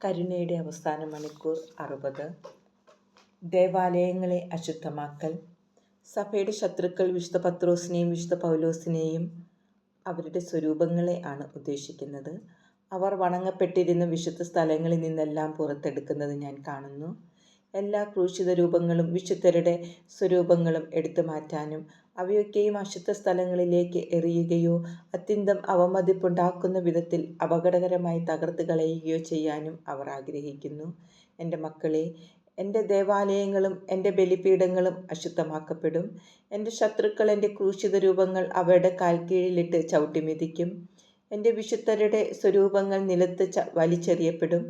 കരുണയുടെ അവസാന മണിക്കൂർ 60. ദേവാലയങ്ങളെ അശുദ്ധമാക്കൽ. സഭയുടെ ശത്രുക്കൾ വിശുദ്ധ പത്രോസിനെയും വിശുദ്ധ പൗലോസിനെയും അവരുടെ സ്വരൂപങ്ങളെ ആണ് ഉദ്ദേശിക്കുന്നത്. അവർ വണങ്ങപ്പെട്ടിരുന്ന വിശുദ്ധ സ്ഥലങ്ങളിൽ നിന്നെല്ലാം പുറത്തെടുക്കുന്നത് ഞാൻ കാണുന്നു. എല്ലാ ക്രൂശിത രൂപങ്ങളും വിശുദ്ധരുടെ സ്വരൂപങ്ങളും എടുത്തു മാറ്റാനും അവയൊക്കെയും അശുദ്ധ സ്ഥലങ്ങളിലേക്ക് എറിയുകയോ അത്യന്തം അവമതിപ്പുണ്ടാക്കുന്ന വിധത്തിൽ അപകടകരമായി തകർത്ത് കളയുകയോ ചെയ്യാനും അവർ ആഗ്രഹിക്കുന്നു. എൻ്റെ മക്കളെ, എൻ്റെ ദേവാലയങ്ങളും എൻ്റെ ബലിപീഠങ്ങളും അശുദ്ധമാക്കപ്പെടും. എൻ്റെ ശത്രുക്കൾ എൻ്റെ ക്രൂശിത രൂപങ്ങൾ അവരുടെ കാൽക്കീഴിലിട്ട് ചവിട്ടിമെതിക്കും. എൻ്റെ വിശുദ്ധരുടെ സ്വരൂപങ്ങൾ നിലത്ത് വലിച്ചെറിയപ്പെടും.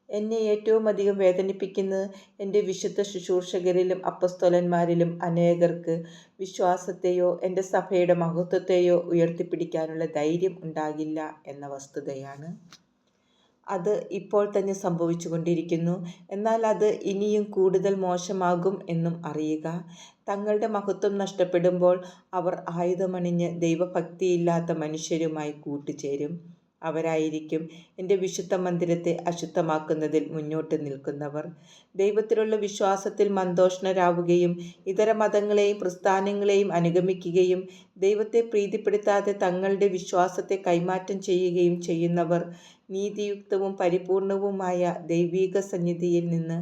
എന്നെ ഏറ്റവും അധികം വേദനിപ്പിക്കുന്നത് എൻ്റെ വിശുദ്ധ ശുശ്രൂഷകരിലും അപ്പസ്തോലന്മാരിലും അനേകർക്ക് വിശ്വാസത്തെയോ എൻ്റെ സഭയുടെ മഹത്വത്തെയോ ഉയർത്തിപ്പിടിക്കാനുള്ള ധൈര്യം ഉണ്ടാകില്ല എന്ന വസ്തുതയാണ്. അത് ഇപ്പോൾ തന്നെ സംഭവിച്ചു കൊണ്ടിരിക്കുന്നു. എന്നാൽ അത് ഇനിയും കൂടുതൽ മോശമാകും എന്നും അറിയുക. തങ്ങളുടെ മഹത്വം നഷ്ടപ്പെടുമ്പോൾ അവർ ആയുധമണിഞ്ഞ് ദൈവഭക്തിയില്ലാത്ത മനുഷ്യരുമായി കൂട്ടുചേരും. അവരായിരിക്കും എൻ്റെ വിശുദ്ധ മന്ദിരത്തെ അശുദ്ധമാക്കുന്നതിൽ മുന്നോട്ട് നിൽക്കുന്നവർ. ദൈവത്തിലുള്ള വിശ്വാസത്തിൽ മന്ദോഷ്ണരാവുകയും ഇതര മതങ്ങളെയും പ്രസ്ഥാനങ്ങളെയും അനുഗമിക്കുകയും ദൈവത്തെ പ്രീതിപ്പെടുത്താതെ തങ്ങളുടെ വിശ്വാസത്തെ കൈമാറ്റം ചെയ്യുകയും ചെയ്യുന്നവർ നീതിയുക്തവും പരിപൂർണവുമായ ദൈവിക സന്നിധിയിൽ നിന്ന്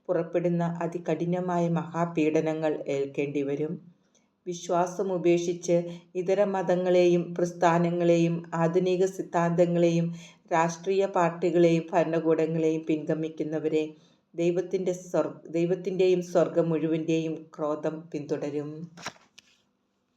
പുറപ്പെടുന്ന അതികഠിനമായ മഹാപീഡനങ്ങൾ ഏൽക്കേണ്ടി വരും. വിശ്വാസം ഉപേക്ഷിച്ച് ഇതര മതങ്ങളെയും പ്രസ്ഥാനങ്ങളെയും ആധുനിക സിദ്ധാന്തങ്ങളെയും രാഷ്ട്രീയ പാർട്ടികളെയും ഭരണകൂടങ്ങളെയും പിൻഗമിക്കുന്നവരെ ദൈവത്തിൻ്റെയും സ്വർഗം മുഴുവൻ്റെയും ക്രോധം പിന്തുടരും.